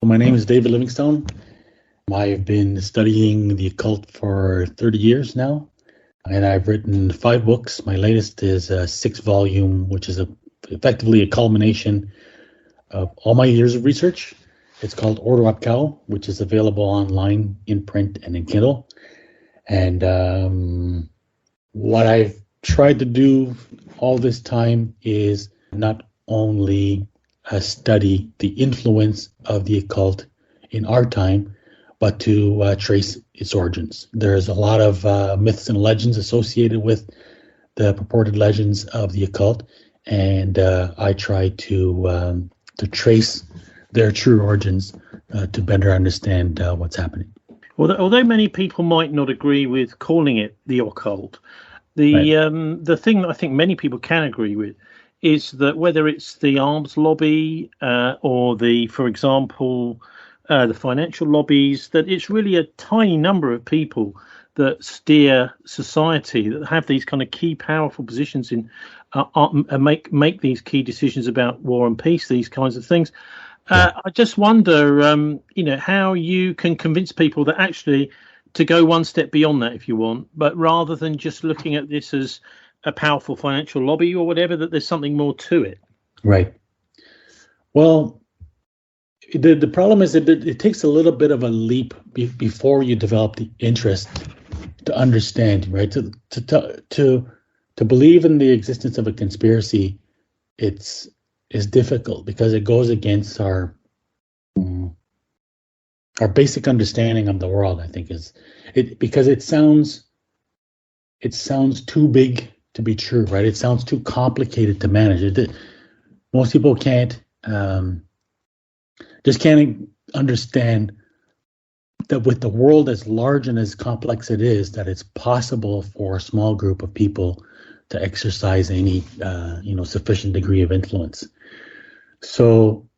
My name is David Livingstone. I've been studying the occult for 30 years now, and I've written 5 books. My latest is a 6-volume, which is effectively a culmination of all my years of research. It's called Ordo, which is available online in print and in Kindle. And what I've tried to do all this time is not only study the influence of the occult in our time, but to trace its origins. There's a lot of myths and legends associated with the purported legends of the occult, and I try to trace their true origins to better understand what's happening. Although many people might not agree with calling it the occult, the thing that I think many people can agree with is that whether it's the arms lobby or for example, the financial lobbies, that it's really a tiny number of people that steer society, that have these kind of key powerful positions in make these key decisions about war and peace, these kinds of things. I just wonder, how you can convince people that actually to go one step beyond that, if you want, but rather than just looking at this as a powerful financial lobby or whatever, that there's something more to it. Right. Well, the problem is that it takes a little bit of a leap before you develop the interest to understand, right? To believe in the existence of a conspiracy, is difficult because it goes against our basic understanding of the world. I think because it sounds too big to be true, right? It sounds too complicated to manage. Most people can't understand that with the world as large and as complex it is, that it's possible for a small group of people to exercise any sufficient degree of influence. So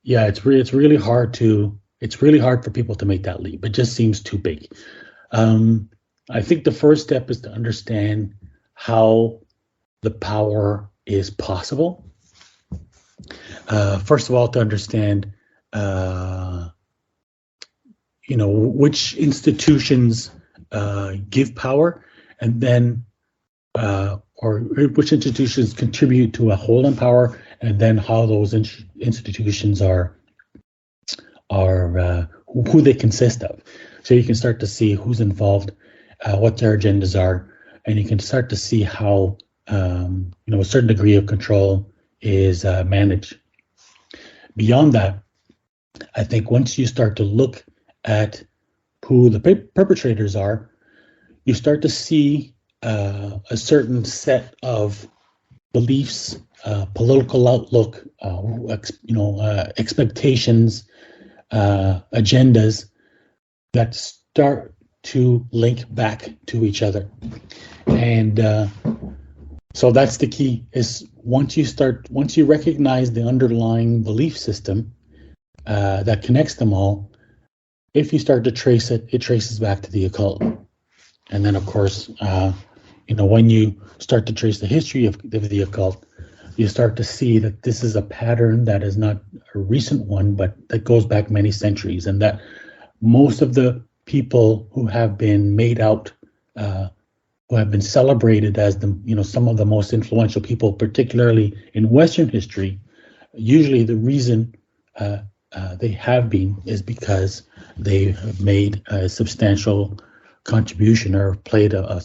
it's really hard for people to make that leap. It just seems too big. I think the first step is to understand how the power is possible. First of all, to understand, which institutions give power, and then, or which institutions contribute to a hold on power, and then how those institutions are who they consist of. So you can start to see who's involved, what their agendas are, and you can start to see how a certain degree of control is managed. Beyond that, I think once you start to look at who the perpetrators are, you start to see a certain set of beliefs, political outlook, expectations, agendas that start to link back to each other. And so that's the key, is once you recognize the underlying belief system that connects them all, if you start to trace it, it traces back to the occult. And then, of course, when you start to trace the history of the occult, you start to see that this is a pattern that is not a recent one, but that goes back many centuries, and that most of the people who have been made out, who have been celebrated as some of the most influential people, particularly in Western history, usually the reason they have been is because they have made a substantial contribution or played a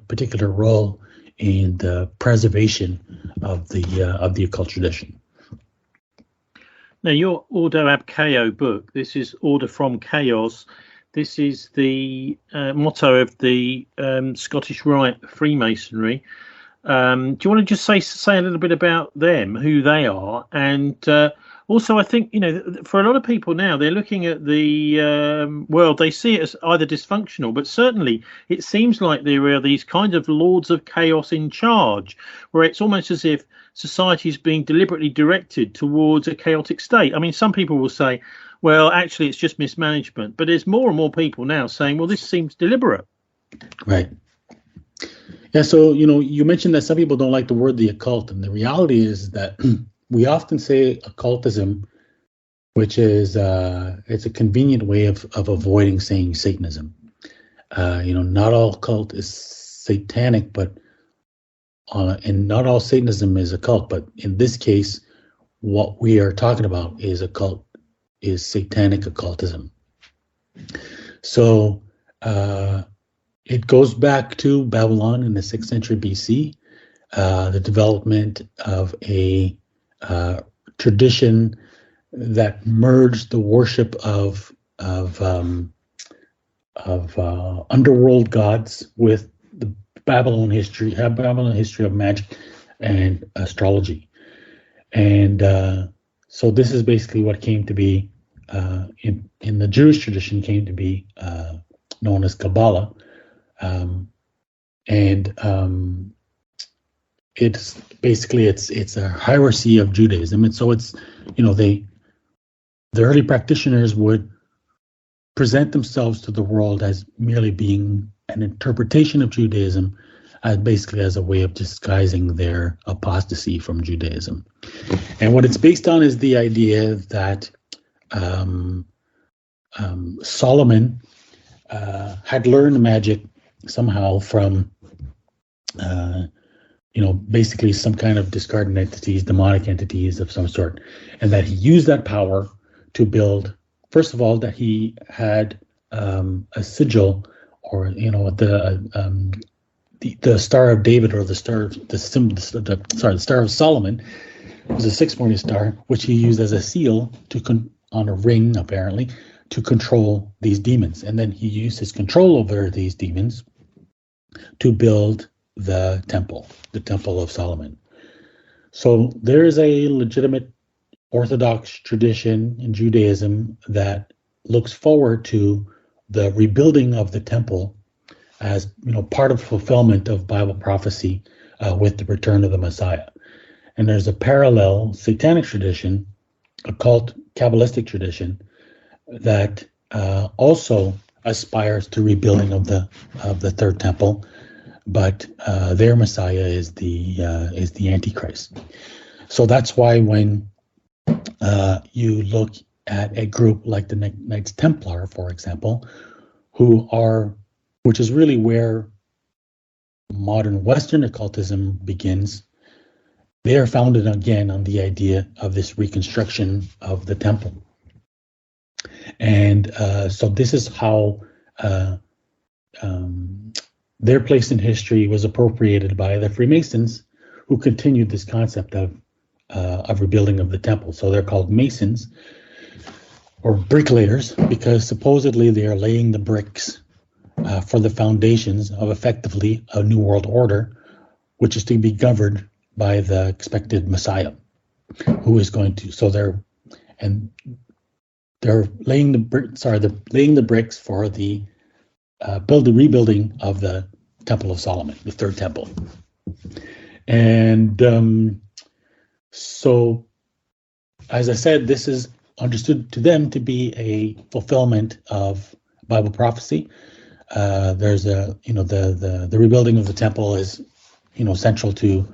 particular role in the preservation of the occult tradition. Now, your Ordo ab Chao book, this is Order from Chaos. This is the motto of the Scottish Rite Freemasonry. Do you want to just say a little bit about them, who they are, and also, I think, for a lot of people now, they're looking at the world, they see it as either dysfunctional, but certainly it seems like there are these kind of lords of chaos in charge, where it's almost as if society is being deliberately directed towards a chaotic state. I mean, some people will say, well, actually, it's just mismanagement. But there's more and more people now saying, well, this seems deliberate. Right. Yeah, so, you mentioned that some people don't like the word the occult, and the reality is that we often say occultism which is it's a convenient way of avoiding saying Satanism. Not all cult is satanic, but and not all Satanism is a cult. But in this case, what we are talking about is a cult, is satanic occultism. So it goes back to Babylon in the 6th century BC, the development of a tradition that merged the worship of underworld gods with the Babylon history of magic and astrology. And so this is basically what came to be in the Jewish tradition came to be known as Kabbalah, it's basically it's a hierarchy of Judaism, and so it's the early practitioners would present themselves to the world as merely being an interpretation of Judaism, basically as a way of disguising their apostasy from Judaism. And what it's based on is the idea that Solomon had learned magic somehow from, basically some kind of discarded entities, demonic entities of some sort, and that he used that power to build. First of all, that he had a sigil, or the Star of David, or the Star of the Star of Solomon was a 6 morning star, which he used as a seal on a ring, apparently, to control these demons. And then he used his control over these demons to build the temple of Solomon. So there is a legitimate Orthodox tradition in Judaism that looks forward to the rebuilding of the temple as part of fulfillment of Bible prophecy with the return of the Messiah. And there's a parallel satanic tradition, occult Kabbalistic tradition, that also aspires to rebuilding of the third temple, but their Messiah is the Antichrist. So that's why when you look at a group like the Knights Templar, for example, which is really where modern Western occultism begins, they are founded again on the idea of this reconstruction of the temple. And so this is how their place in history was appropriated by the Freemasons, who continued this concept of rebuilding of the temple. So they're called Masons or bricklayers because supposedly they are laying the bricks for the foundations of effectively a new world order, which is to be governed by the expected Messiah, who is going to. So they're laying the bricks for the rebuilding of the Temple of Solomon, the third temple. And so, as I said, this is understood to them to be a fulfillment of Bible prophecy. There's the rebuilding of the temple is central to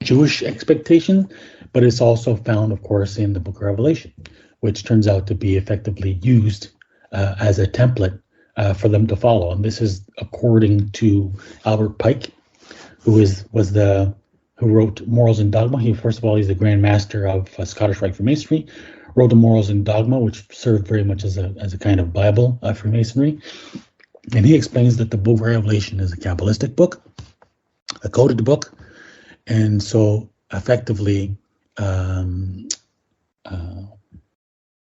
Jewish expectation, but it's also found, of course, in the Book of Revelation, which turns out to be effectively used as a template for them to follow. And this is according to Albert Pike, who wrote Morals and Dogma. He's the Grand Master of Scottish Rite Freemasonry, wrote the Morals and Dogma, which served very much as a kind of Bible of Freemasonry. And he explains that the Book of Revelation is a Kabbalistic book, a coded book, and so effectively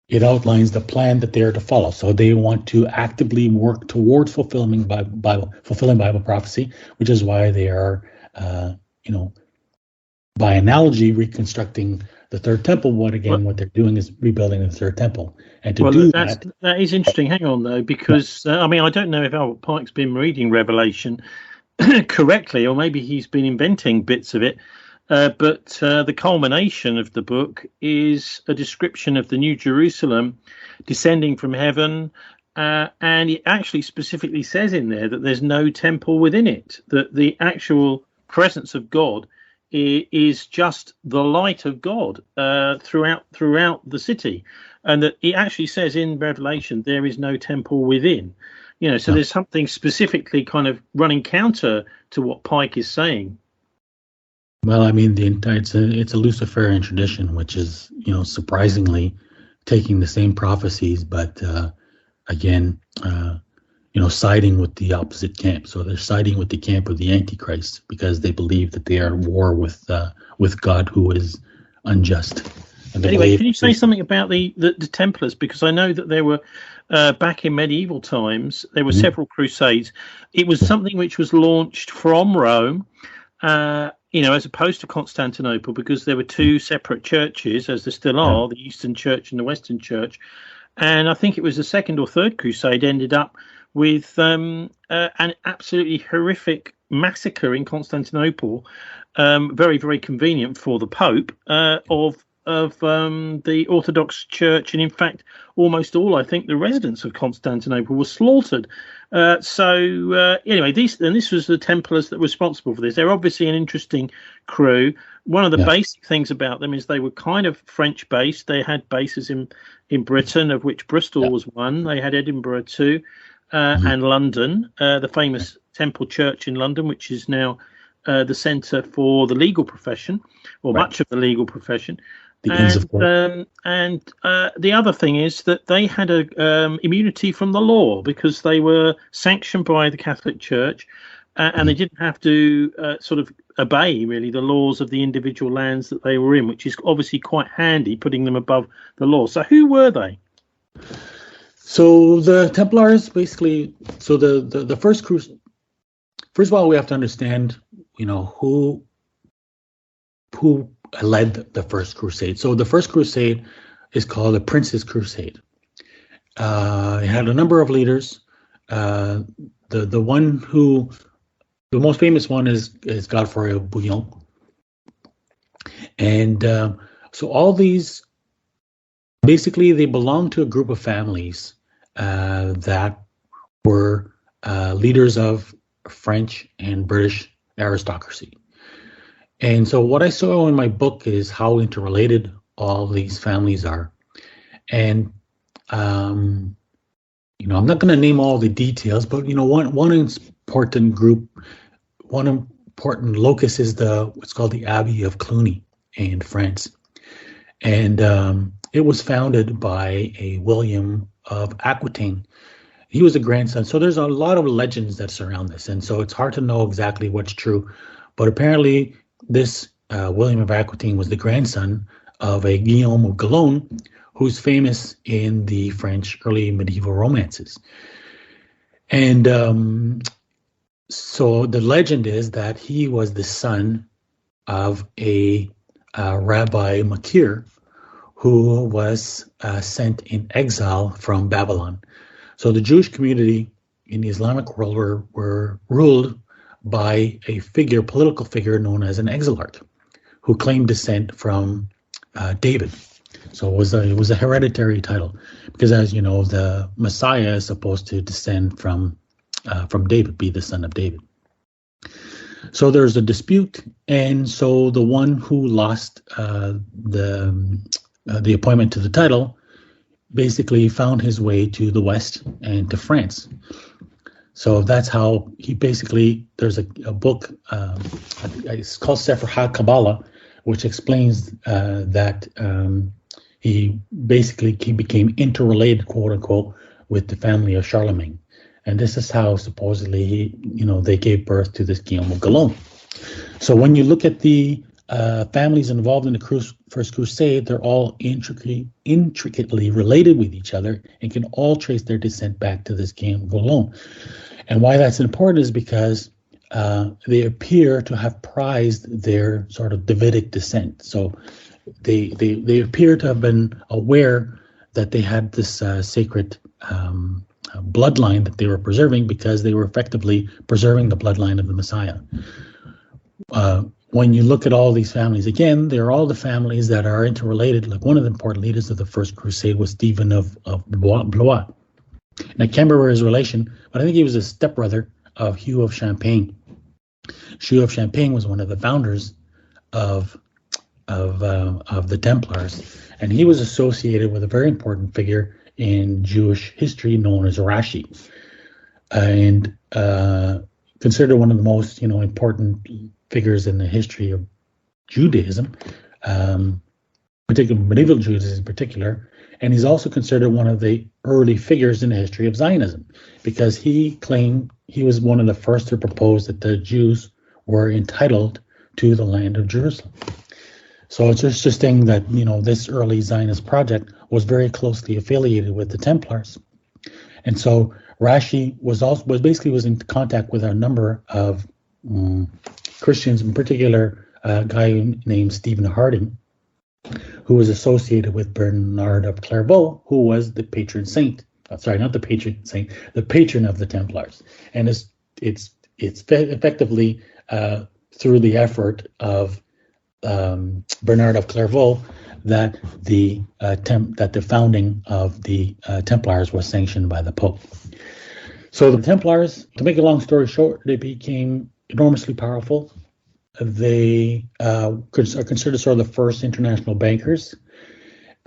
it outlines the plan that they are to follow. So they want to actively work towards fulfilling Bible prophecy, which is why they are, by analogy, reconstructing the third temple. What they're doing is rebuilding the third temple, and that is interesting. Hang on though, because I don't know if Albert Pike's been reading Revelation correctly, or maybe he's been inventing bits of it. But the culmination of the book is a description of the New Jerusalem descending from heaven, and it actually specifically says in there that there's no temple within it, that the actual presence of God is just the light of God throughout the city, and that it actually says in Revelation there is no temple within. So there's something specifically kind of running counter to what Pike is saying. Well, I mean, it's a Luciferian tradition, which is, surprisingly taking the same prophecies, but again, siding with the opposite camp. So they're siding with the camp of the Antichrist because they believe that they are at war with God, who is unjust. Anyway, can you say something about the Templars? Because I know that there were, back in medieval times, there were several crusades. It was something which was launched from Rome, as opposed to Constantinople, because there were two separate churches, as there still are, the Eastern Church and the Western Church. And I think it was the second or third crusade ended up with an absolutely horrific massacre in Constantinople, very, very convenient for the Pope, of the Orthodox Church, and in fact almost all, I think, the residents of Constantinople were slaughtered. Anyway, this was the Templars that were responsible for this. They're obviously an interesting crew. One of the basic things about them is they were kind of French based. They had bases in Britain, of which Bristol was one. They had Edinburgh too, and London, the famous Temple Church in London, which is now the centre for the legal profession, or much of the legal profession. The other thing is that they had a immunity from the law because they were sanctioned by the Catholic Church, and they didn't have to sort of obey really the laws of the individual lands that they were in, which is obviously quite handy, putting them above the law. So who were they? So the Templars basically. So the first crusade. First of all, we have to understand, who led the first crusade. So the first crusade is called the Prince's Crusade. It had a number of leaders. The most famous one is Godfrey of Bouillon. And so all these, basically, they belong to a group of families that were leaders of French and British aristocracy. And so what I saw in my book is how interrelated all these families are. And, I'm not going to name all the details, but, one important group, one important locus is what's called the Abbey of Cluny in France. And it was founded by a William of Aquitaine. He was a grandson. So there's a lot of legends that surround this. And so it's hard to know exactly what's true. But apparently this William of Aquitaine was the grandson of a Guillaume of Bouillon, who's famous in the French early medieval romances. And so the legend is that he was the son of a Rabbi Makir, who was sent in exile from Babylon. So the Jewish community in the Islamic world were ruled by a political figure known as an exilarch, who claimed descent from David. So it was a hereditary title, because, as you know, the Messiah is supposed to descend from David, be the son of David. So there's a dispute, and so the one who lost the appointment to the title basically found his way to the West and to France. So that's how he basically, there's a book, it's called Sefer HaKabbalah, which explains that he became interrelated, quote unquote, with the family of Charlemagne. And this is how supposedly they gave birth to this Guillaume of Bouillon. So when you look at the families involved in the First Crusade, they're all intricately related with each other and can all trace their descent back to this Guillaume of Bouillon. And why that's important is because they appear to have prized their sort of Davidic descent. So they appear to have been aware that they had this sacred bloodline that they were preserving, because they were effectively preserving the bloodline of the Messiah. When you look at all these families, again, they're all the families that are interrelated. Like one of the important leaders of the First Crusade was Stephen of Blois. And I can't remember his relation, but I think he was a stepbrother of Hugh of Champagne. Hugh of Champagne was one of the founders of the Templars, and he was associated with a very important figure in Jewish history known as Rashi, and considered one of the most important figures in the history of Judaism, particularly medieval Judaism in particular. And he's also considered one of the early figures in the history of Zionism, because he claimed he was one of the first to propose that the Jews were entitled to the land of Jerusalem. So it's interesting that this early Zionist project was very closely affiliated with the Templars, and so Rashi was in contact with a number of Christians, in particular a guy named Stephen Harding, who was associated with Bernard of Clairvaux, who was the patron saint. Sorry, not the patron saint, the patron of the Templars. And it's effectively through the effort of Bernard of Clairvaux that the founding of the Templars was sanctioned by the Pope. So the Templars, to make a long story short, they became enormously powerful. They are considered sort of the first international bankers.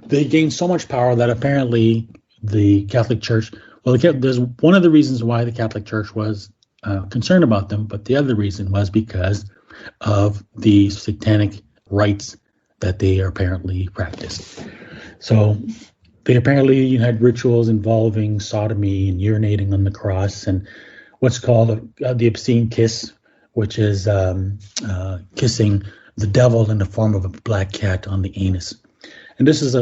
They gained so much power that apparently the Catholic Church, there's one of the reasons why the Catholic Church was concerned about them, but the other reason was because of the satanic rites that they apparently practiced. So they apparently had rituals involving sodomy and urinating on the cross and what's called the obscene kiss, which is kissing the devil in the form of a black cat on the anus. And this is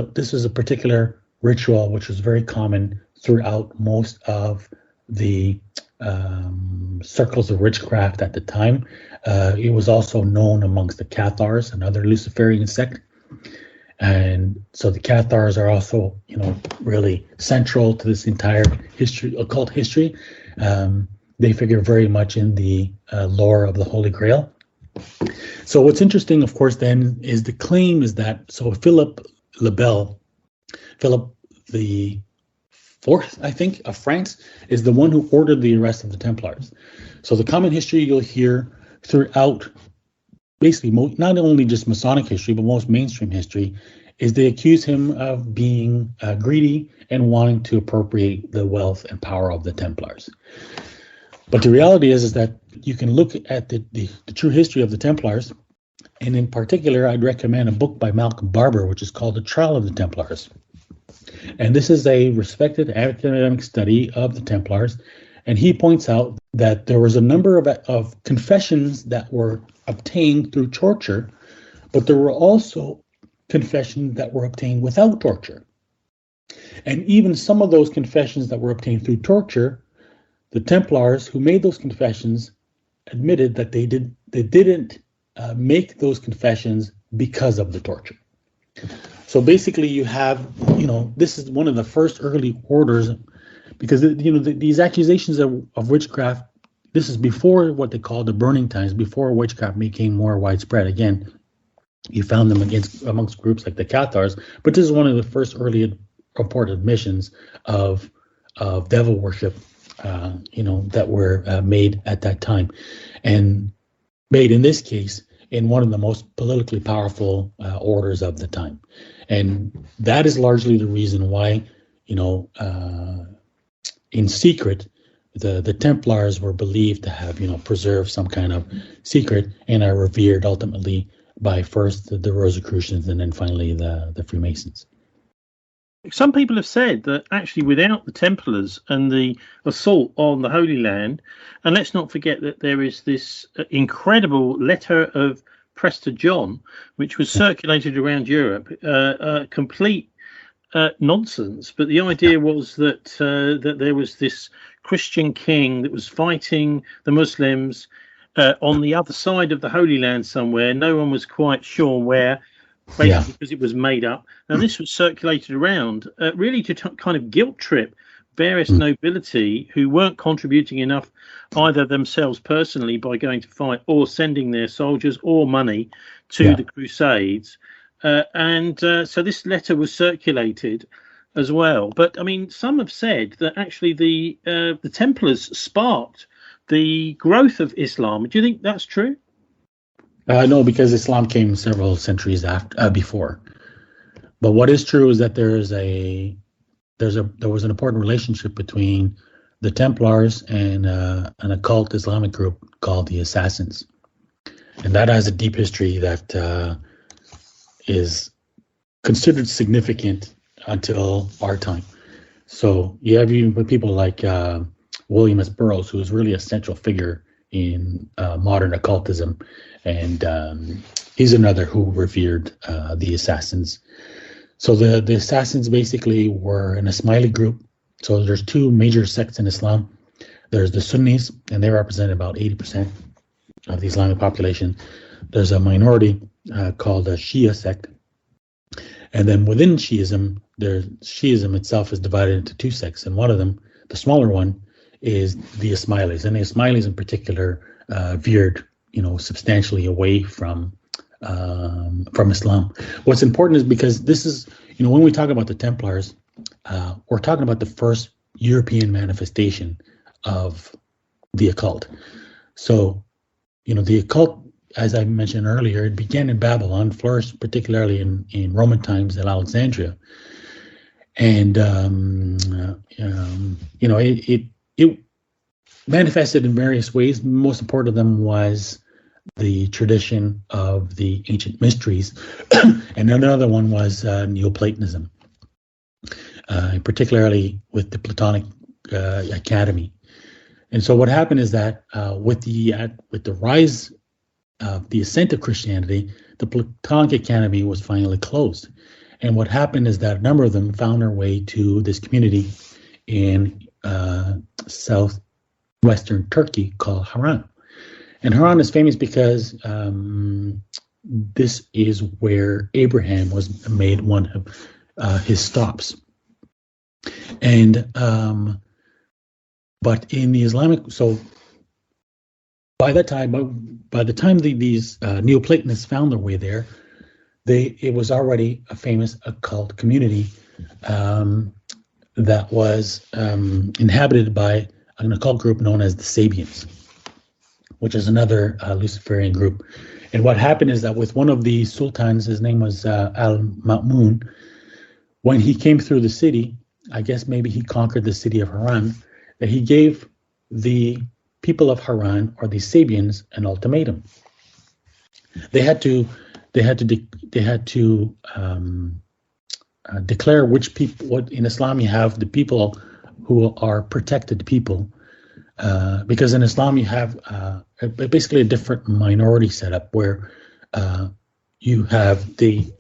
a particular ritual which was very common throughout most of the circles of witchcraft at the time. It was also known amongst the Cathars, another Luciferian sect. And so the Cathars are also, really central to this entire occult history. They figure very much in the lore of the Holy Grail. So what's interesting, of course, then, is the claim is that, Philip le Bel, Philip the Fourth, I think, of France, is the one who ordered the arrest of the Templars. So the common history you'll hear throughout, basically, not only just Masonic history, but most mainstream history, is they accuse him of being greedy and wanting to appropriate the wealth and power of the Templars. But the reality is that you can look at the true history of the Templars, and in particular, I'd recommend a book by Malcolm Barber, which is called The Trial of the Templars. And this is a respected academic study of the Templars, and he points out that there was a number of confessions that were obtained through torture, but there were also confessions that were obtained without torture. And even some of those confessions that were obtained through torture, the Templars who made those confessions admitted that they didn't make those confessions because of the torture. So basically, you have, this is one of the first early orders, because these accusations of witchcraft. This is before what they call the burning times, before witchcraft became more widespread. Again, you found them amongst groups like the Cathars, but this is one of the first early reported admissions of devil worship, that were made at that time, and made in this case in one of the most politically powerful orders of the time. And that is largely the reason why, in secret, the Templars were believed to have, preserved some kind of secret and are revered ultimately by first the Rosicrucians and then finally the Freemasons. Some people have said that actually without the Templars and the assault on the Holy Land, and let's not forget that there is this incredible letter of Prester John, which was circulated around Europe, complete nonsense. But the idea was that there was this Christian king that was fighting the Muslims on the other side of the Holy Land somewhere. No one was quite sure where, basically because it was made up. And this was circulated around really to kind of guilt trip various nobility who weren't contributing enough either themselves personally by going to fight or sending their soldiers or money to the Crusades. So this letter was circulated as well. But I mean, some have said that actually the Templars sparked the growth of Islam. Do you think that's true? No, because Islam came several centuries before. But what is true is that there was an important relationship between the Templars and an occult Islamic group called the Assassins, and that has a deep history that is considered significant until our time. So you have even people like William S. Burroughs, who is really a central figure in modern occultism, and he's another who revered the Assassins. So the Assassins basically were an Ismaili group. So there's two major sects in Islam. There's the Sunnis, and they represent about 80% of the Islamic population. There's a minority called the Shia sect. And then within Shiism, Shiism itself is divided into two sects. And one of them, the smaller one, is the Ismailis. And the Ismailis in particular veered, substantially away from Islam. What's important is because this is, when we talk about the Templars, we're talking about the first European manifestation of the occult. So, the occult, as I mentioned earlier, it began in Babylon, flourished particularly in Roman times at Alexandria. And, it manifested in various ways. Most important of them was the tradition of the ancient mysteries. And another one was Neoplatonism, particularly with the Platonic Academy. And so what happened is that with the rise of the ascent of Christianity, the Platonic Academy was finally closed. And what happened is that a number of them found their way to this community in southwestern Turkey called Haran. And Haran is famous because this is where Abraham was made one of his stops. And but in the Islamic, so by the time these Neoplatonists found their way there, it was already a famous occult community that was inhabited by an occult group known as the Sabians, which is another Luciferian group. And what happened is that with one of the sultans, his name was Al-Ma'mun, when he came through the city, I guess maybe he conquered the city of Haran, that he gave the people of Haran, or the Sabians, an ultimatum. They had to declare which people. What in Islam you have the people who are protected people, because in Islam you have basically a different minority setup where you have the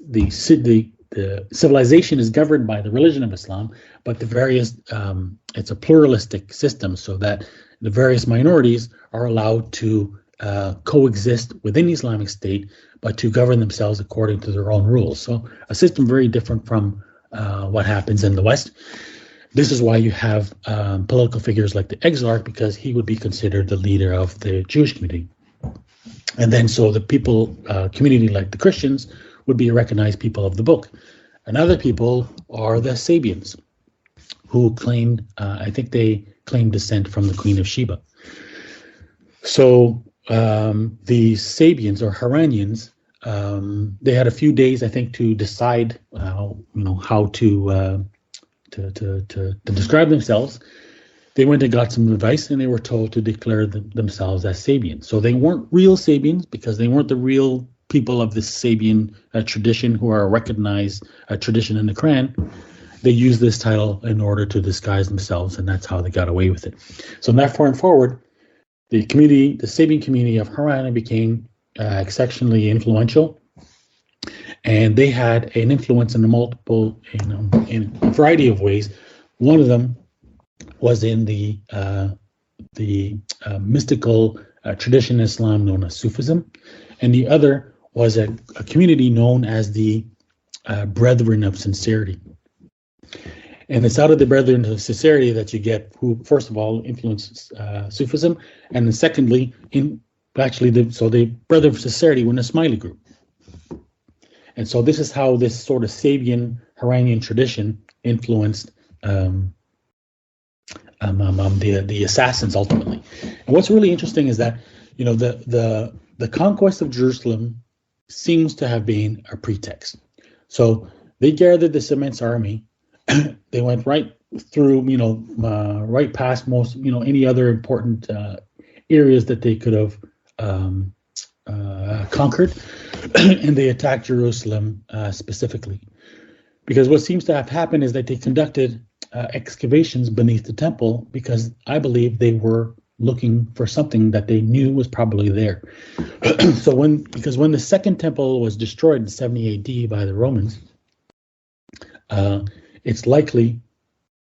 civilization is governed by the religion of Islam, but the various it's a pluralistic system, so that the various minorities are allowed to coexist within the Islamic State, but to govern themselves according to their own rules. So a system very different from what happens in the West. This is why you have political figures like the Exarch, because he would be considered the leader of the Jewish community. And then so the people, community like the Christians, would be recognized people of the book. And other people are the Sabians, who claimed, I think they claimed descent from the Queen of Sheba. So the Sabians or Haranians, they had a few days, I think, to decide, how to describe themselves. They went and got some advice, and they were told to declare themselves as Sabians. So they weren't real Sabians, because they weren't the real people of the Sabian tradition who are a recognized tradition in the Quran. They used this title in order to disguise themselves, and that's how they got away with it. So from that point forward, the Sabian community of Haran became exceptionally influential, and they had an influence in in a variety of ways. One of them was in the mystical tradition in Islam known as Sufism, and the other was a community known as the Brethren of Sincerity. And it's out of the Brethren of Sincerity that you get who, first of all, influenced Sufism, and then secondly, the Brethren of Sincerity were an Ismaili group. And so this is how this sort of Sabian Haranian tradition influenced the assassins ultimately. And what's really interesting is that the the conquest of Jerusalem seems to have been a pretext. So they gathered this immense army. They went right through, right past most, any other important areas that they could have conquered, and they attacked Jerusalem specifically. Because what seems to have happened is that they conducted excavations beneath the temple, because I believe they were looking for something that they knew was probably there. Because when the second temple was destroyed in 70 AD by the Romans, it's likely,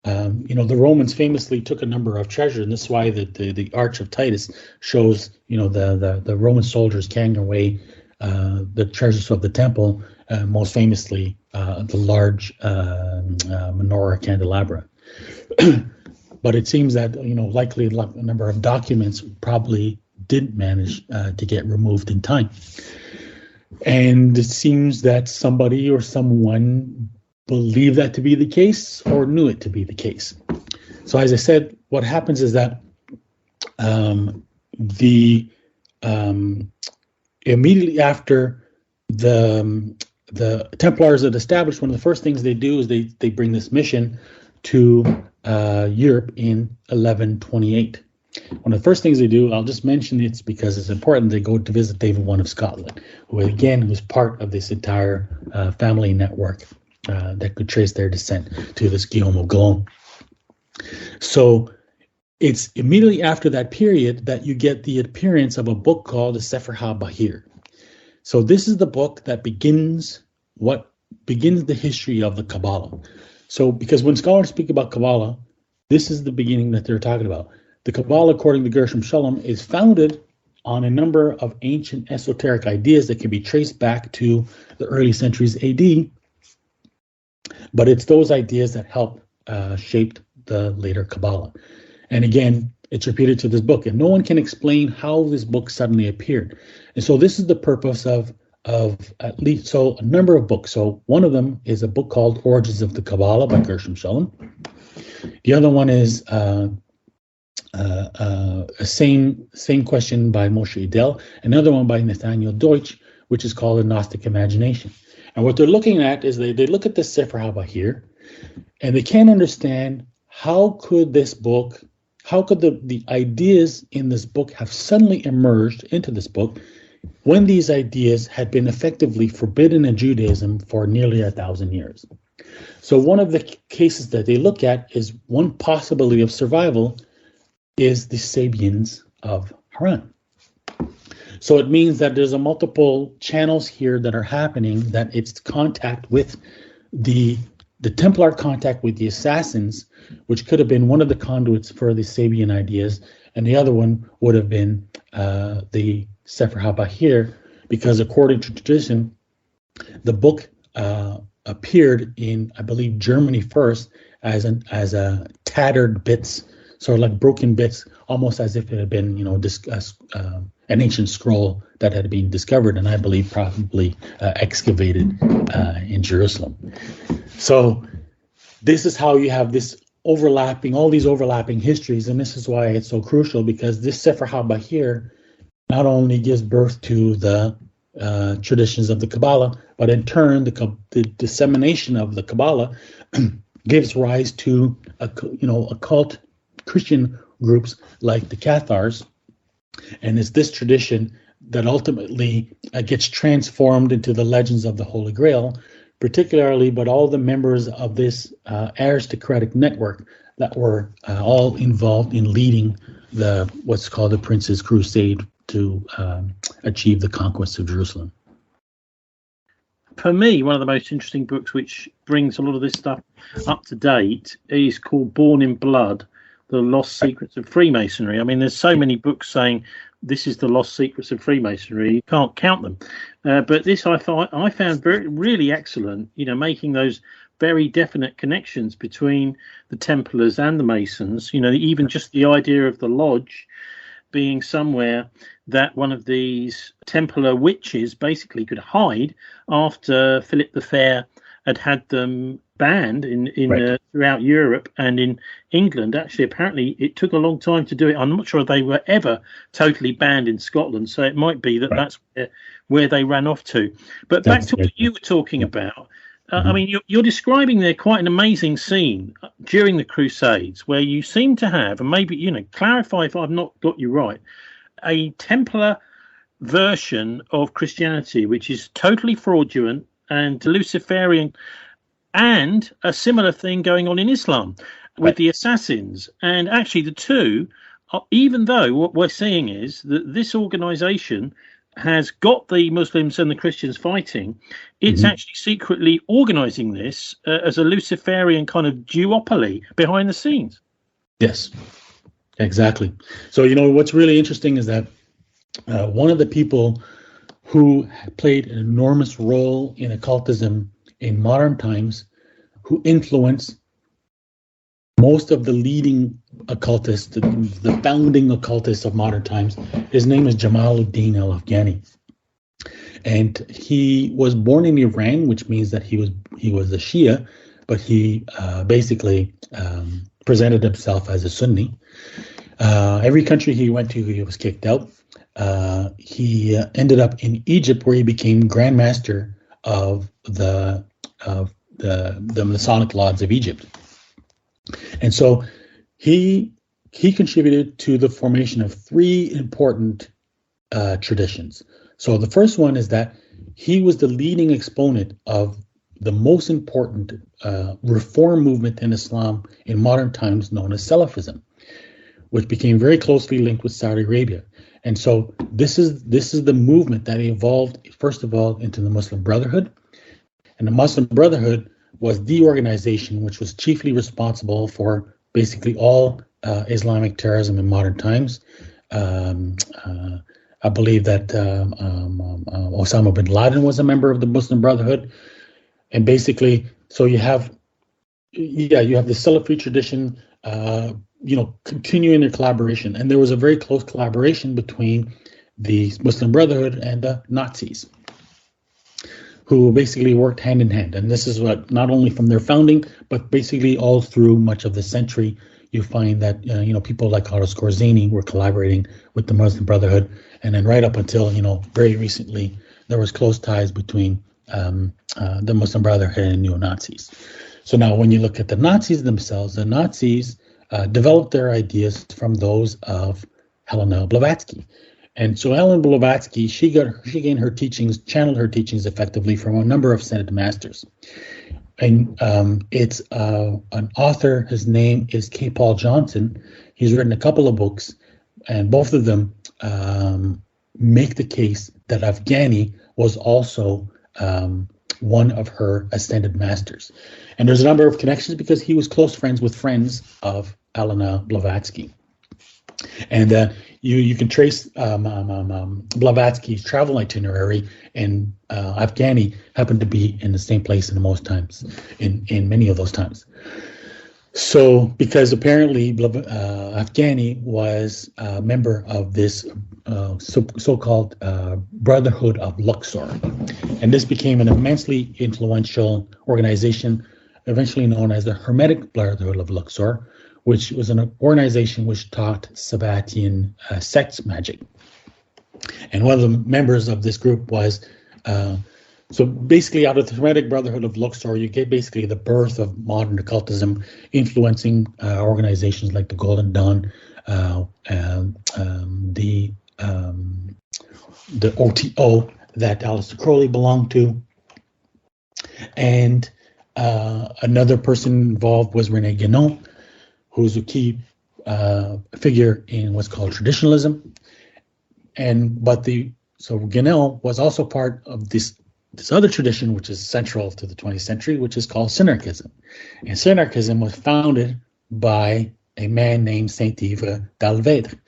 the Romans famously took a number of treasures, and this is why the Arch of Titus shows, the Roman soldiers carrying away the treasures of the temple, most famously the large menorah candelabra. But it seems that, likely a number of documents probably didn't manage to get removed in time. And it seems that somebody or someone believed that to be the case or knew it to be the case. So as I said, what happens is that immediately after the Templars had established, one of the first things they do is they bring this mission to Europe in 1128. One of the first things they do, I'll just mention it because it's important, they go to visit David I of Scotland, who was part of this entire family network that could trace their descent to this Guillaume of Boulogne. So it's immediately after that period that you get the appearance of a book called the Sefer HaBahir. So this is the book that begins the history of the Kabbalah. So because when scholars speak about Kabbalah, this is the beginning that they're talking about. The Kabbalah, according to Gershom Scholem, is founded on a number of ancient esoteric ideas that can be traced back to the early centuries AD, but it's those ideas that help shape the later Kabbalah. And again, it's repeated to this book, and no one can explain how this book suddenly appeared. And so this is the purpose of at least, so a number of books. So one of them is a book called Origins of the Kabbalah by Gershom Scholem. The other one is a same question by Moshe Idel. Another one by Nathaniel Deutsch, which is called A Gnostic Imagination. And what they're looking at is they look at this Sefer HaBahir, and they can't understand how could the ideas in this book have suddenly emerged into this book when these ideas had been effectively forbidden in Judaism for nearly 1,000 years. So one of the cases that they look at is one possibility of survival is the Sabians of Haran. So it means that there's a multiple channels here that are happening, that it's contact with the Templar contact with the assassins, which could have been one of the conduits for the Sabian ideas, and the other one would have been the Sefer HaBahir, because according to tradition, the book appeared in, I believe, Germany first as a tattered bits, sort of like broken bits, almost as if it had been, an ancient scroll that had been discovered, and I believe probably excavated in Jerusalem. So this is how you have all these overlapping histories, and this is why it's so crucial, because this Sefer HaBahir not only gives birth to the traditions of the Kabbalah, but in turn the dissemination of the Kabbalah gives rise to occult Christian groups like the Cathars, and it's this tradition that ultimately gets transformed into the legends of the Holy Grail, particularly, but all the members of this aristocratic network that were all involved in leading what's called the Prince's Crusade to achieve the conquest of Jerusalem. For me, one of the most interesting books which brings a lot of this stuff up to date is called Born in Blood, The Lost Secrets of Freemasonry. I mean, there's so many books saying this is the lost secrets of Freemasonry. You can't count them. But this I found really excellent, making those very definite connections between the Templars and the Masons, even just the idea of the lodge being somewhere that one of these Templar witches basically could hide after Philip the Fair had them banned in Right. throughout Europe and in England. Actually, apparently, it took a long time to do it. I'm not sure they were ever totally banned in Scotland, so it might be that Right. that's where they ran off to. But back That's to right. what you were talking Yeah. about. I Mhm. mean, you're describing there quite an amazing scene during the Crusades where you seem to have, and maybe, clarify if I've not got you right, a Templar version of Christianity, which is totally fraudulent and Luciferian, and a similar thing going on in Islam with Right. the assassins. And actually, the two, even though what we're seeing is that this organization has got the Muslims and the Christians fighting, it's Mhm. actually secretly organizing this as a Luciferian kind of duopoly behind the scenes. Yes. Exactly. So what's really interesting is that one of the people who played an enormous role in occultism in modern times, who influenced most of the leading occultists, the founding occultists of modern times, his name is Jamaluddin al-Afghani. And he was born in Iran, which means that he was a Shia, but he basically presented himself as a Sunni. Every country he went to, he was kicked out. He ended up in Egypt, where he became Grand Master of the Masonic Lords of Egypt. And so he contributed to the formation of three important traditions. So the first one is that he was the leading exponent of the most important reform movement in Islam in modern times, known as Salafism, which became very closely linked with Saudi Arabia. And so this is the movement that evolved, first of all, into the Muslim Brotherhood. And the Muslim Brotherhood was the organization which was chiefly responsible for basically all Islamic terrorism in modern times. I believe that Osama bin Laden was a member of the Muslim Brotherhood. And basically, so you have the Salafi tradition, continuing their collaboration. And there was a very close collaboration between the Muslim Brotherhood and the Nazis, who basically worked hand in hand. And this is what, not only from their founding, but basically all through much of the century, you find that, people like Otto Skorzeny were collaborating with the Muslim Brotherhood. And then right up until, very recently, there was close ties between the Muslim Brotherhood and neo-Nazis. So now when you look at the Nazis themselves, the Nazis developed their ideas from those of Helena Blavatsky. And so Helena Blavatsky, she gained her teachings, channeled her teachings effectively from a number of Senate masters. And it's an author, his name is K. Paul Johnson. He's written a couple of books, and both of them make the case that Afghani was also one of her ascended masters. And there's a number of connections because he was close friends with friends of Helena Blavatsky. And you can trace Blavatsky's travel itinerary, and Afghani happened to be in the same place in most times, in many of those times. So, because apparently Afghani was a member of this so-called Brotherhood of Luxor, and this became an immensely influential organization, eventually known as the Hermetic Brotherhood of Luxor, which was an organization which taught Sabbatian sex magic. And one of the members of this group was, so basically out of the Hermetic Brotherhood of Luxor, you get basically the birth of modern occultism, influencing organizations like the Golden Dawn, the OTO that Aleister Crowley belonged to. And another person involved was René Guénon, who's a key figure in what's called traditionalism. So Guénon was also part of this other tradition, which is central to the 20th century, which is called Synarchism. And Synarchism was founded by a man named Saint-Yves d'Alvedre.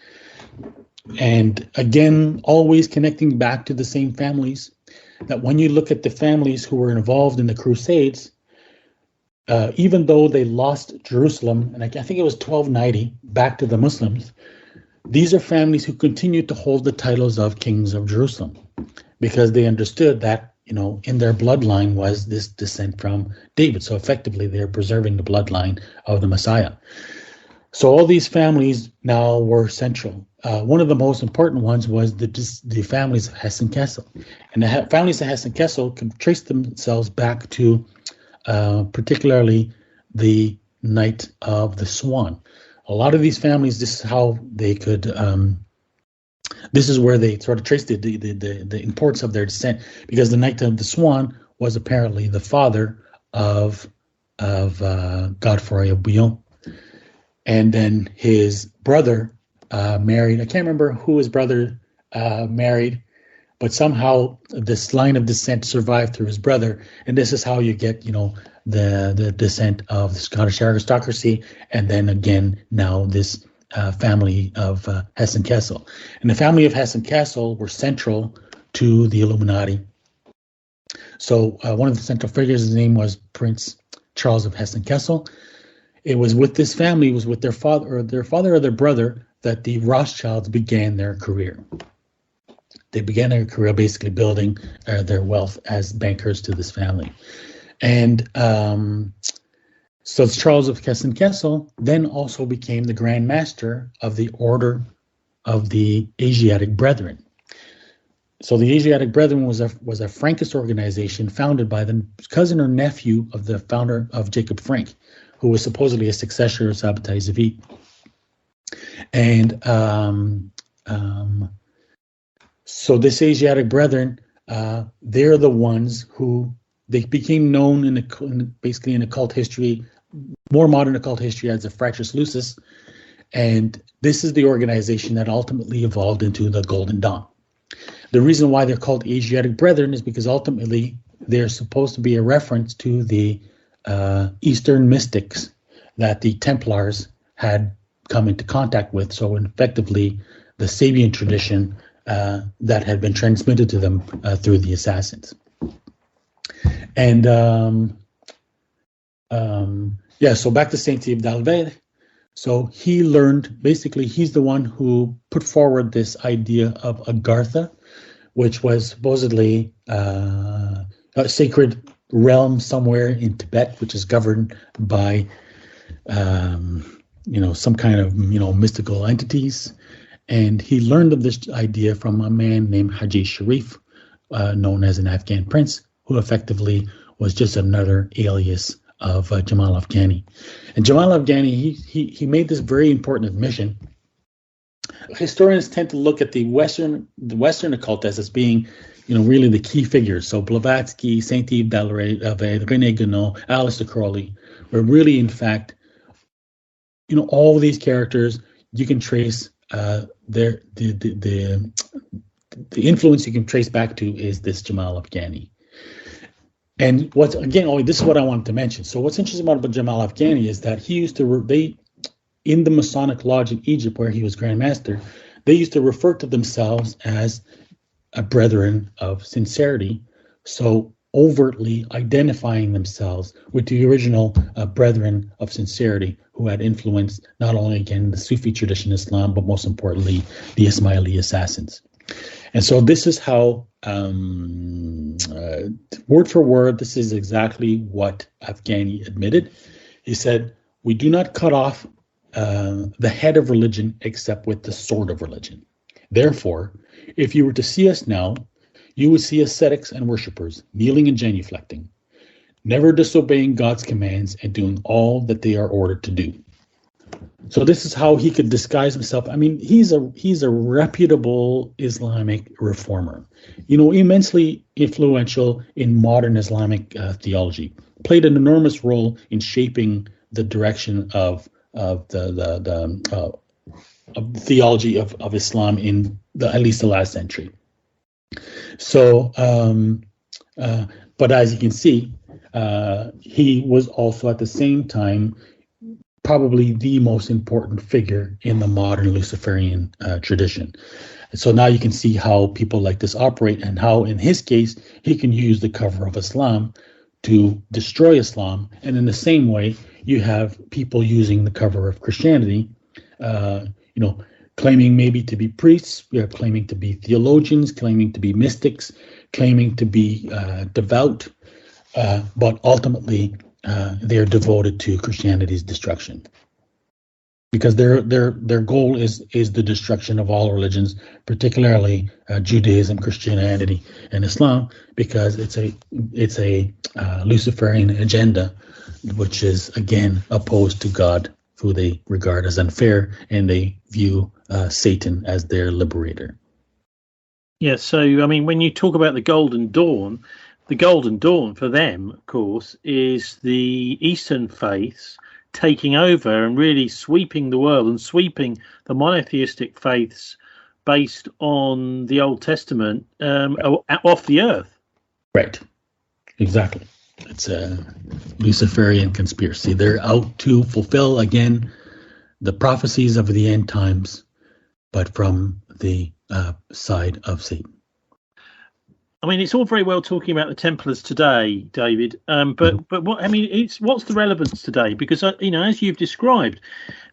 And again, always connecting back to the same families, that when you look at the families who were involved in the Crusades, even though they lost Jerusalem, and I think it was 1290, back to the Muslims, these are families who continued to hold the titles of kings of Jerusalem, because they understood that in their bloodline was this descent from David. So effectively, they're preserving the bloodline of the Messiah. So all these families now were central. One of the most important ones was the families of Hessen-Kassel. And the families of Hessen-Kassel can trace themselves back to particularly the Night of the Swan. A lot of these families, this is how they could, this is where they sort of traced the importance of their descent, because the Knight of the Swan was apparently the father of Godefroy of Bouillon. And then his brother married, I can't remember who his brother married, but somehow this line of descent survived through his brother. And this is how you get, the descent of the Scottish aristocracy, and then again now this family of Hessen-Kassel. And the family of Hessen-Kassel were central to the Illuminati. So one of the central figures, his name was Prince Charles of Hessen-Kassel. It was with this family, it was with their father or their brother, that the Rothschilds began their career. They began their career basically building their wealth as bankers to this family. And so Charles of Hessen-Kassel then also became the Grand Master of the Order of the Asiatic Brethren. So the Asiatic Brethren was a Frankist organization founded by the cousin or nephew of the founder of Jacob Frank, who was supposedly a successor of Sabbatai Zevi. And so this Asiatic Brethren, they're the ones who they became known basically in occult history, more modern occult history, as the Fractus Lucis. And this is the organization that ultimately evolved into the Golden Dawn. The reason why they're called Asiatic Brethren is because ultimately they're supposed to be a reference to the Eastern mystics that the Templars had come into contact with. So effectively, the Sabian tradition that had been transmitted to them through the assassins. And so back to Saint Yves d'Albert. So he learned, basically, he's the one who put forward this idea of Agartha, which was supposedly a sacred realm somewhere in Tibet, which is governed by, some kind of, mystical entities. And he learned of this idea from a man named Haji Sharif, known as an Afghan prince, who effectively was just another alias of Jamal Afghani. And Jamal Afghani, he made this very important admission. Historians tend to look at the Western occultists as being, really the key figures. So Blavatsky, Saint Yves d'Albert, René Guénon, Aleister Crowley, were really, in fact, all these characters, you can trace the influence you can trace back to is this Jamal Afghani. And this is what I wanted to mention. So what's interesting about Jamal Afghani is that he used to, in the Masonic Lodge in Egypt, where he was Grand Master, they used to refer to themselves as a brethren of sincerity. So overtly identifying themselves with the original brethren of sincerity who had influenced not only, again, the Sufi tradition of Islam, but most importantly, the Ismaili assassins. And so this is how, word for word, this is exactly what Afghani admitted. He said, we do not cut off the head of religion except with the sword of religion. Therefore, if you were to see us now, you would see ascetics and worshippers kneeling and genuflecting, never disobeying God's commands and doing all that they are ordered to do. So this is how he could disguise himself. I mean, he's a reputable Islamic reformer, immensely influential in modern Islamic theology. Played an enormous role in shaping the direction of the theology of Islam in at least the last century. So, but as you can see, he was also at the same time probably the most important figure in the modern Luciferian tradition. So now you can see how people like this operate, and how, in his case, he can use the cover of Islam to destroy Islam. And in the same way, you have people using the cover of Christianity, claiming maybe to be priests, claiming to be theologians, claiming to be mystics, claiming to be devout, but ultimately they are devoted to Christianity's destruction. Because their goal is the destruction of all religions, particularly Judaism, Christianity, and Islam, because it's a Luciferian agenda, which is again opposed to God, who they regard as unfair, and they view Satan as their liberator. Yeah. So I mean, when you talk about the Golden Dawn for them, of course, is the Eastern faiths taking over and really sweeping the world and sweeping the monotheistic faiths based on the Old Testament off the earth. Right. Exactly. It's a Luciferian conspiracy. They're out to fulfill, again, the prophecies of the end times, but from the side of Satan. I mean, it's all very well talking about the Templars today, David. But what I mean, what's the relevance today? Because as you've described,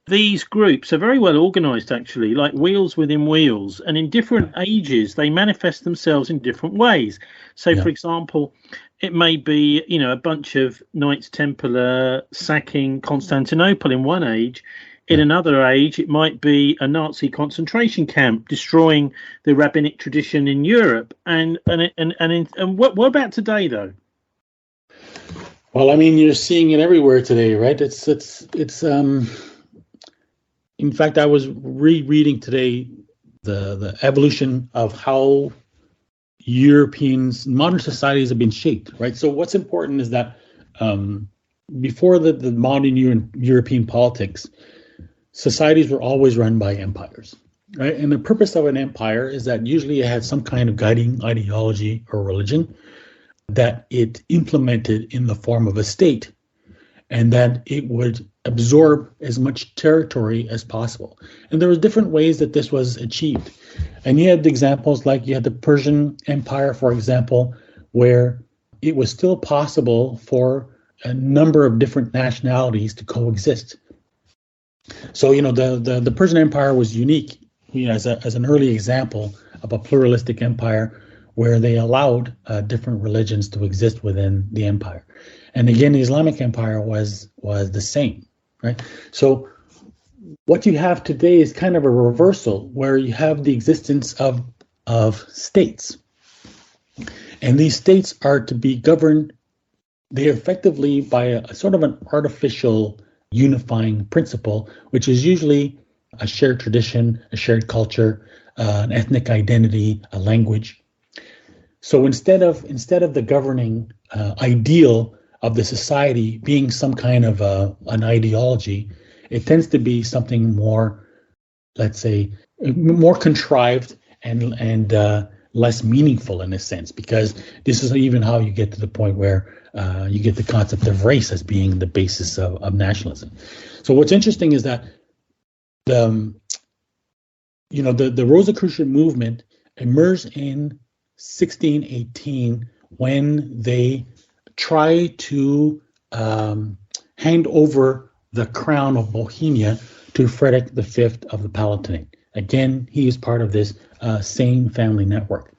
these groups are very well organised, actually, like wheels within wheels, and in different ages they manifest themselves in different ways. So, for example, it may be a bunch of Knights Templar sacking Constantinople in one age. In another age, it might be a Nazi concentration camp destroying the rabbinic tradition in Europe. And what about today, though? Well, I mean, you're seeing it everywhere today, right? It's in fact, I was rereading today the evolution of how modern societies have been shaped, right? So what's important is that before the modern European politics, societies were always run by empires, right? And the purpose of an empire is that usually it had some kind of guiding ideology or religion that it implemented in the form of a state, and that it would absorb as much territory as possible. And there were different ways that this was achieved. And you had examples like you had the Persian Empire, for example, where it was still possible for a number of different nationalities to coexist. So, the Persian Empire was unique as an early example of a pluralistic empire where they allowed different religions to exist within the empire. And again, the Islamic Empire was the same, right? So what you have today is kind of a reversal where you have the existence of states. And these states are to be governed, they are effectively by a sort of an artificial unifying principle, which is usually a shared tradition, a shared culture, an ethnic identity, a language. So instead of the governing ideal of the society being some kind of an ideology, it tends to be something more, let's say, more contrived and less meaningful in a sense, because this is even how you get to the point where you get the concept of race as being the basis of nationalism. So what's interesting is that the Rosicrucian movement emerged in 1618 when they try to hand over the crown of Bohemia to Frederick V of the Palatinate. Again, he is part of this same family network.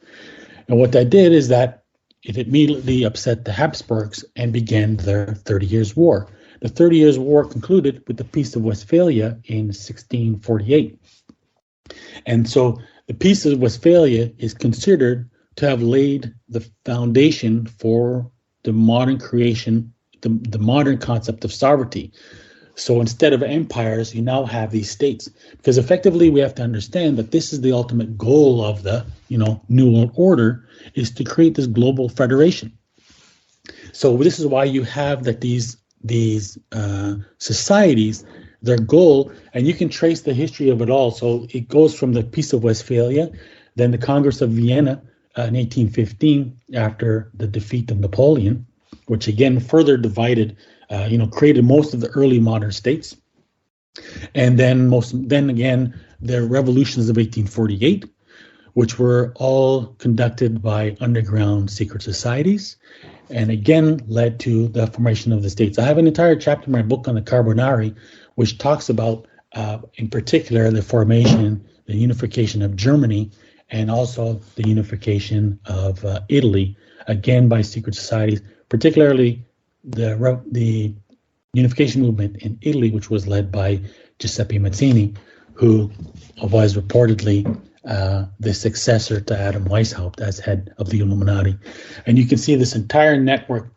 And what that did is that it immediately upset the Habsburgs and began their 30 Years' War. The 30 Years' War concluded with the Peace of Westphalia in 1648. And so the Peace of Westphalia is considered to have laid the foundation for the modern creation, the modern concept of sovereignty. So instead of empires, you now have these states, because effectively we have to understand that this is the ultimate goal of the New World Order, is to create this global federation. So this is why you have that these societies, their goal, and you can trace the history of it all. So it goes from the Peace of Westphalia, then the Congress of Vienna in 1815 after the defeat of Napoleon, which again further divided, created most of the early modern states. And then again, the revolutions of 1848, which were all conducted by underground secret societies, and again led to the formation of the states. I have an entire chapter in my book on the Carbonari, which talks about, in particular, the formation, the unification of Germany, and also the unification of Italy, again by secret societies, particularly the unification movement in Italy, which was led by Giuseppe Mazzini, who was reportedly the successor to Adam Weishaupt as head of the Illuminati. And you can see this entire network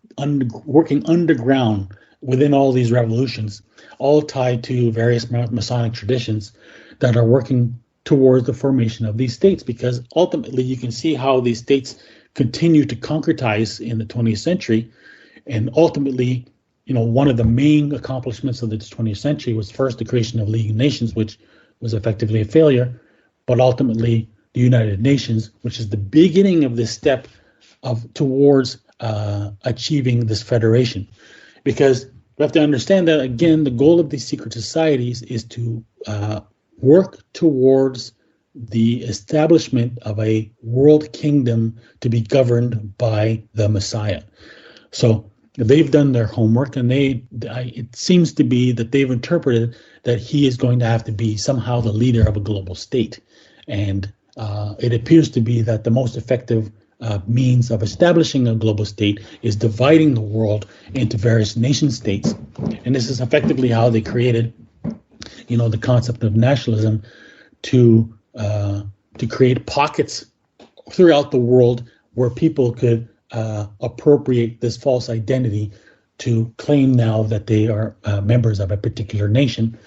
working underground within all these revolutions, all tied to various Masonic traditions that are working towards the formation of these states, because ultimately you can see how these states continue to concretize in the 20th century. And ultimately, one of the main accomplishments of the 20th century was first the creation of League of Nations, which was effectively a failure, but ultimately the United Nations, which is the beginning of this step towards achieving this federation. Because we have to understand that, again, the goal of these secret societies is to work towards the establishment of a world kingdom to be governed by the Messiah. So they've done their homework, and it seems to be that they've interpreted that he is going to have to be somehow the leader of a global state. And it appears to be that the most effective means of establishing a global state is dividing the world into various nation states. And this is effectively how they created, the concept of nationalism to create pockets throughout the world where people could appropriate this false identity to claim now that they are members of a particular nation.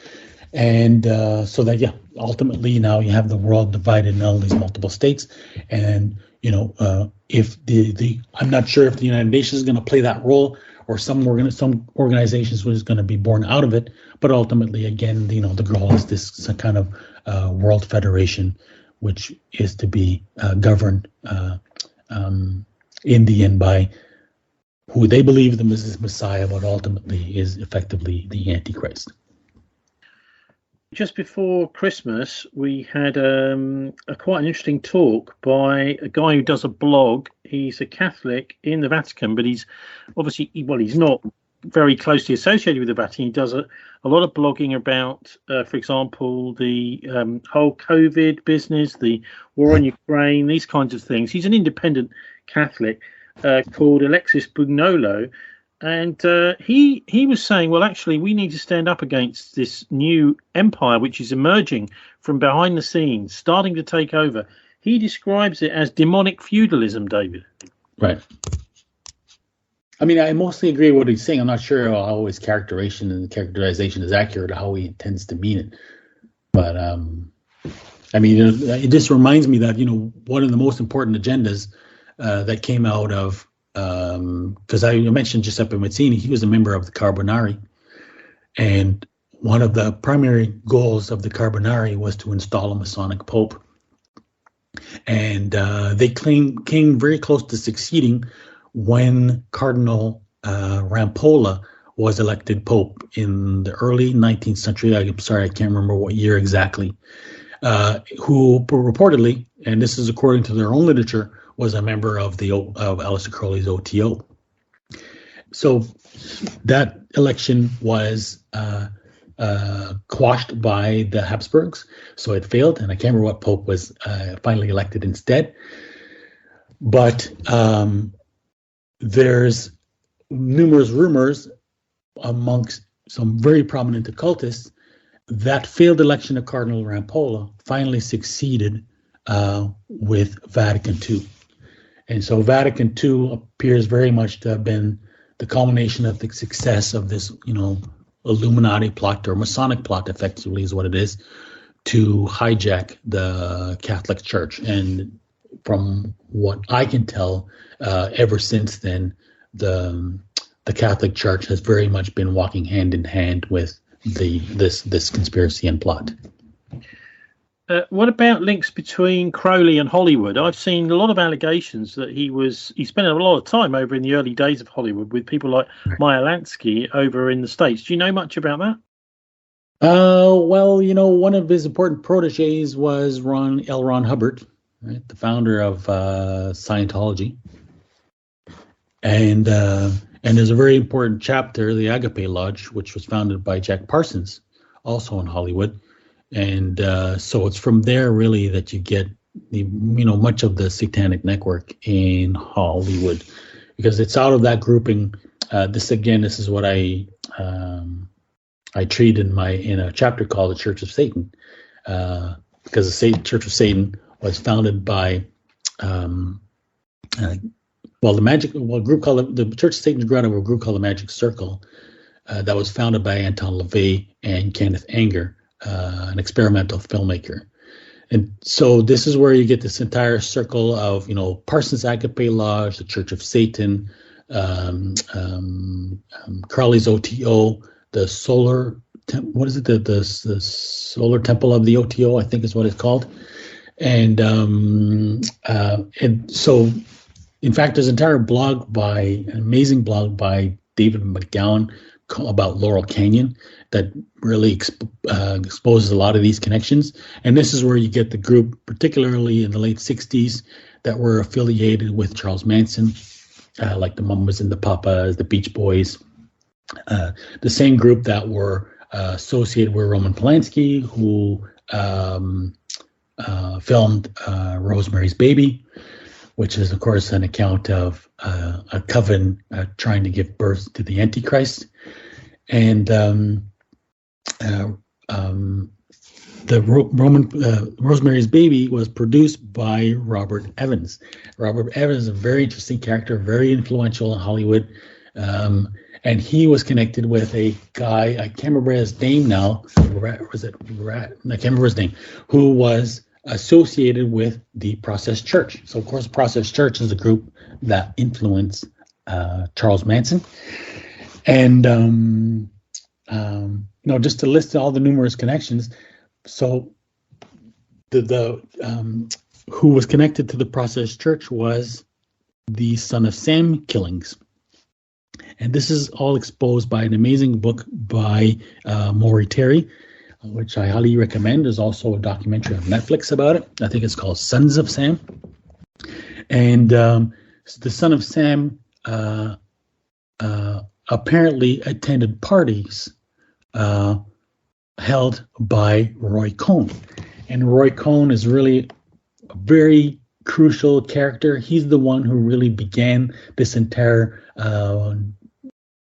And so that, ultimately now you have the world divided in all these multiple states. And, if I'm not sure if the United Nations is going to play that role, or some organizations was going to be born out of it. But ultimately, again, the goal is this kind of world federation, which is to be governed in the end by who they believe the Messiah, but ultimately is effectively the Antichrist. Just before Christmas, we had a quite an interesting talk by a guy who does a blog. He's a Catholic in the Vatican, but he's obviously, he's not very closely associated with the Vatican. He does a lot of blogging about, for example, the whole COVID business, the war in Ukraine, these kinds of things. He's an independent Catholic called Alexis Bugnolo. And he was saying, well, actually, we need to stand up against this new empire, which is emerging from behind the scenes, starting to take over. He describes it as demonic feudalism, David. Right. I mean, I mostly agree with what he's saying. I'm not sure how his characterization is accurate, or how he intends to mean it. But, I mean, it just reminds me that, one of the most important agendas that came out of, because I mentioned Giuseppe Mazzini, he was a member of the Carbonari, and one of the primary goals of the Carbonari was to install a Masonic Pope. And they came very close to succeeding when Cardinal Rampolla was elected Pope in the early 19th century. I'm sorry, I can't remember what year exactly, who reportedly, and this is according to their own literature, was a member of Aleister Crowley's OTO. So that election was quashed by the Habsburgs, so it failed, and I can't remember what Pope was finally elected instead. But there's numerous rumors amongst some very prominent occultists that failed election of Cardinal Rampolla finally succeeded with Vatican II. And so Vatican II appears very much to have been the culmination of the success of this, Illuminati plot, or Masonic plot, effectively is what it is, to hijack the Catholic Church. And from what I can tell, ever since then, the Catholic Church has very much been walking hand in hand with this conspiracy and plot. What about links between Crowley and Hollywood? I've seen a lot of allegations that he spent a lot of time over in the early days of Hollywood with people like Meyer Lansky over in the States. Do you know much about that? Well, one of his important proteges was L. Ron Hubbard, right, the founder of Scientology. And there's a very important chapter, the Agape Lodge, which was founded by Jack Parsons, also in Hollywood. And so it's from there really that you get much of the satanic network in Hollywood, because it's out of that grouping. This is what I treat in a chapter called the Church of Satan, because the Church of Satan was founded by the Church of Satan grew out of a group called the Magic Circle, that was founded by Anton LaVey and Kenneth Anger, an experimental filmmaker. And so this is where you get this entire circle of, Parsons Agape Lodge, the Church of Satan, Crowley's OTO, the Solar, the Solar Temple of the OTO, I think is what it's called. And so, in fact, there's an entire an amazing blog by David McGowan about Laurel Canyon that really exposes a lot of these connections. And this is where you get the group, particularly in the late 60s, that were affiliated with Charles Manson, like the Mamas and the Papas, the Beach Boys, the same group that were associated with Roman Polanski, who filmed Rosemary's Baby, which is, of course, an account of a coven trying to give birth to the Antichrist. And Rosemary's Baby was produced by Robert Evans. Robert Evans is a very interesting character, very influential in Hollywood. And he was connected with a guy, I can't remember his name now, I can't remember his name, who was associated with the Process Church. So, of course, the Process Church is a group that influenced Charles Manson. And, just to list all the numerous connections. So, the who was connected to the Process Church was the Son of Sam killings. And this is all exposed by an amazing book by Maury Terry, which I highly recommend. There's also a documentary on Netflix about it. I think it's called Sons of Sam. And the Son of Sam apparently attended parties held by Roy Cohn. And Roy Cohn is really a very crucial character. He's the one who really began this entire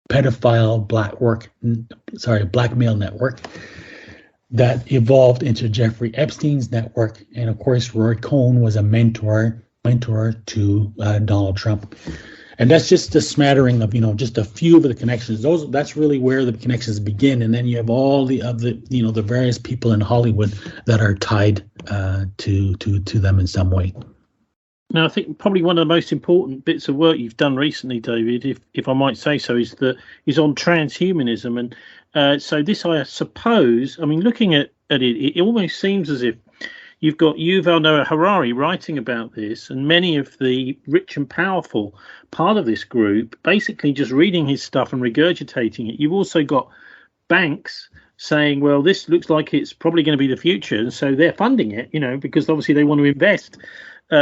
pedophile blackmail network that evolved into Jeffrey Epstein's network. And of course, Roy Cohn was a mentor to Donald Trump. And that's just a smattering of, just a few of the connections. That's really where the connections begin. And then you have all the various people in Hollywood that are tied to them in some way. Now, I think probably one of the most important bits of work you've done recently, David, if I might say so, is on transhumanism. And so this, I suppose, looking at it, it almost seems as if you've got Yuval Noah Harari writing about this, and many of the rich and powerful part of this group basically just reading his stuff and regurgitating it. You've also got banks saying, well, this looks like it's probably going to be the future, and so they're funding it, because obviously they want to invest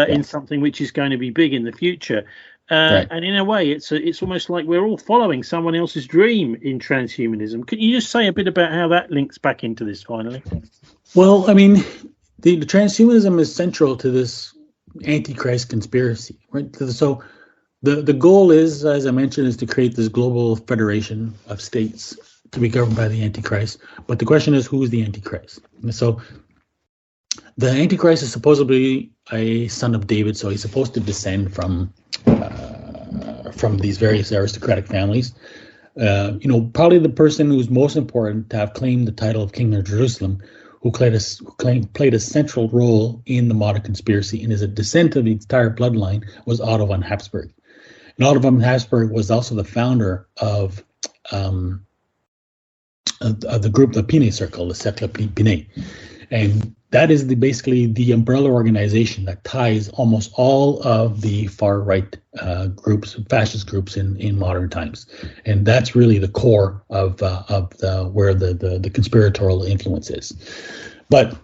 in something which is going to be big in the future. Right. And in a way, it's almost like we're all following someone else's dream in transhumanism. Could you just say a bit about how that links back into this finally? Well, the transhumanism is central to this Antichrist conspiracy, right? So the goal is, as I mentioned, is to create this global federation of states to be governed by the Antichrist. But the question is, who is the Antichrist? And so the Antichrist is supposedly a son of David, so he's supposed to descend from these various aristocratic families. Probably the person who's most important to have claimed the title of King of Jerusalem, who played a central role in the modern conspiracy and is a descent of the entire bloodline, was Otto von Habsburg. And Otto von Habsburg was also the founder of the group, the Pinay Circle, the Cercle Pinay. And that is basically the umbrella organization that ties almost all of the far-right groups, fascist groups in modern times. And that's really the core of where the conspiratorial influence is. But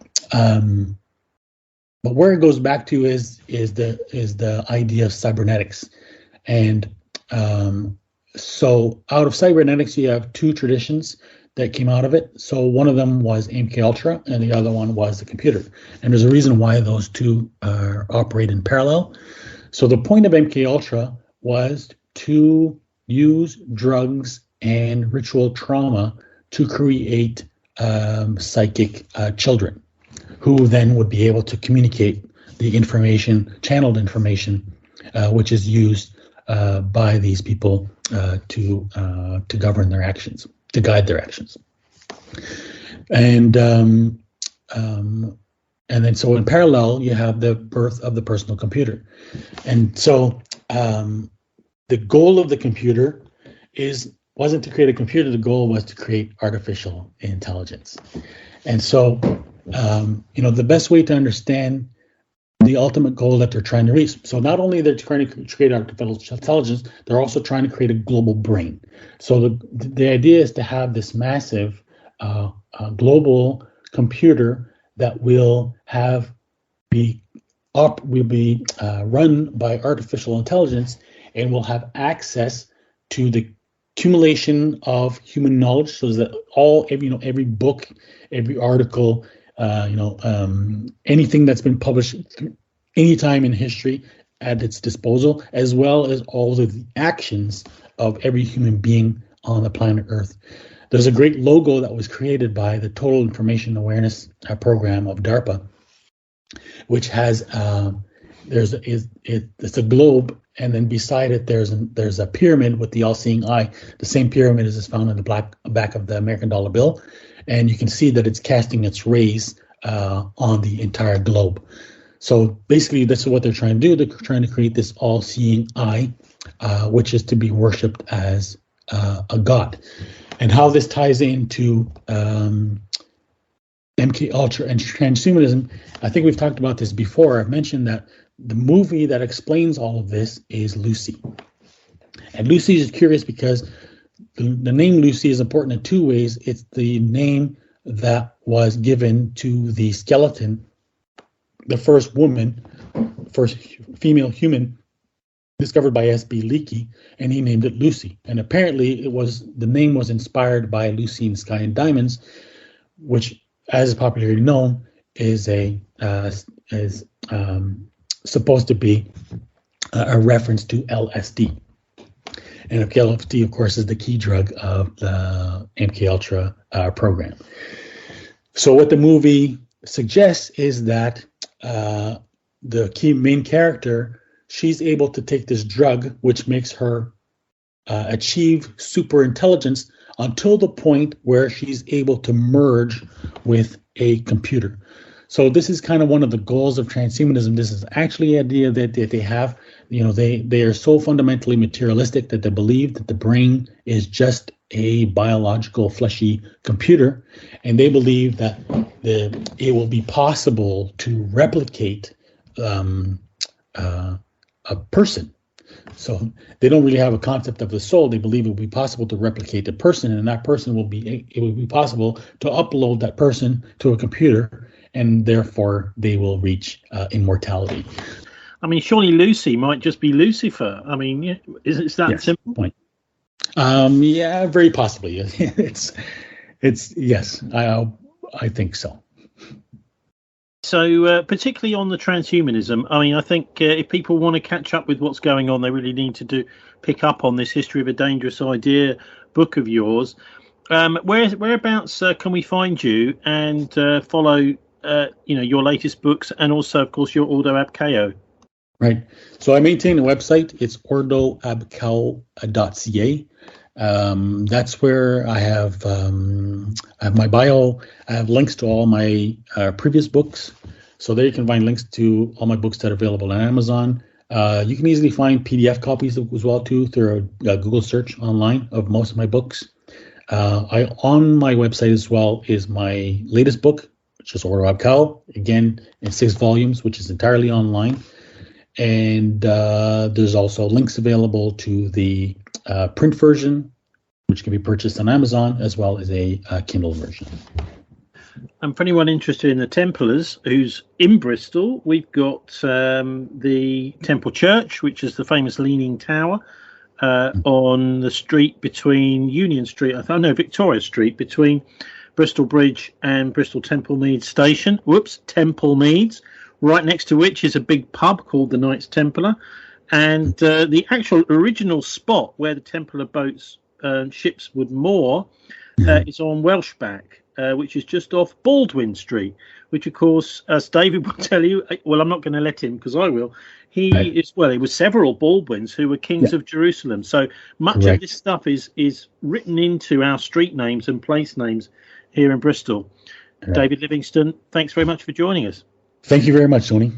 where it goes back to is the idea of cybernetics. And so out of cybernetics, you have two traditions. that came out of it. So one of them was MK Ultra, and the other one was the computer. And there's a reason why those two operate in parallel. So the point of MK Ultra was to use drugs and ritual trauma to create psychic children, who then would be able to communicate the information, channeled information, which is used by these people to govern their actions, to guide their actions. And then so in parallel, you have the birth of the personal computer. And so the goal of the computer wasn't to create a computer. The goal was to create artificial intelligence. And so, the best way to understand the ultimate goal that they're trying to reach. So not only they're trying to create artificial intelligence, they're also trying to create a global brain. So the idea is to have this massive global computer that will be run by artificial intelligence, and will have access to the accumulation of human knowledge, so that every book, every article, anything that's been published any time in history at its disposal, as well as all of the actions of every human being on the planet Earth. There's a great logo that was created by the Total Information Awareness Program of DARPA, which has it's a globe, and then beside it there's a pyramid with the all-seeing eye. The same pyramid is found in the back of the American dollar bill, and you can see that it's casting its rays on the entire globe. So basically, that's what they're trying to do. They're trying to create this all-seeing eye, which is to be worshipped as a god. And how this ties into MK Ultra and transhumanism, I think we've talked about this before. I've mentioned that the movie that explains all of this is Lucy. And Lucy is curious because the name Lucy is important in two ways. It's the name that was given to the skeleton, the first female human discovered by S.B. Leakey, and he named it Lucy. And apparently the name was inspired by Lucy in Sky and Diamonds, which, as is popularly known, is supposed to be a reference to LSD. And LSD, of course, is the key drug of the MK Ultra program. So what the movie suggests is that the key main character, she's able to take this drug, which makes her achieve super intelligence until the point where she's able to merge with a computer. So this is kind of one of the goals of transhumanism. This is actually an idea that they have. They are so fundamentally materialistic that they believe that the brain is just a biological fleshy computer, and they believe that it will be possible to replicate a person. So they don't really have a concept of the soul. They believe it will be possible to replicate the person, and that person will be possible to upload that person to a computer, and therefore they will reach immortality. I mean, surely Lucy might just be Lucifer. I mean, is that simple? Point. Yeah, very possibly. It's yes, I think so. So particularly on the transhumanism, I mean, I think if people want to catch up with what's going on, they really need to pick up on this History of a Dangerous Idea book of yours. Whereabouts can we find you and follow your latest books, and also, of course, your Ordo ab Chao? Right. So I maintain a website. It's ordoabchao.ca. That's where I have my bio. I have links to all my previous books. So there you can find links to all my books that are available on Amazon. You can easily find PDF copies as well too through a Google search online of most of my books. On my website as well is my latest book, which is Ordo ab Chao, again in 6 volumes, which is entirely online. And there's also links available to the print version, which can be purchased on Amazon, as well as a Kindle version. And for anyone interested in the Templars, who's in Bristol, we've got the Temple Church, which is the famous Leaning Tower, on the street between Union Street, Victoria Street, between Bristol Bridge and Bristol Temple Meads Station. Temple Meads, right next to which is a big pub called the Knights Templar. And the actual original spot where the Templar boats, ships would moor is on Welshback, which is just off Baldwin Street, which, of course, as David will tell you, well, I'm not going to let him because I will. It was several Baldwins who were kings of Jerusalem. So much of this stuff is written into our street names and place names here in Bristol. David Livingstone, thanks very much for joining us. Thank you very much, Tony.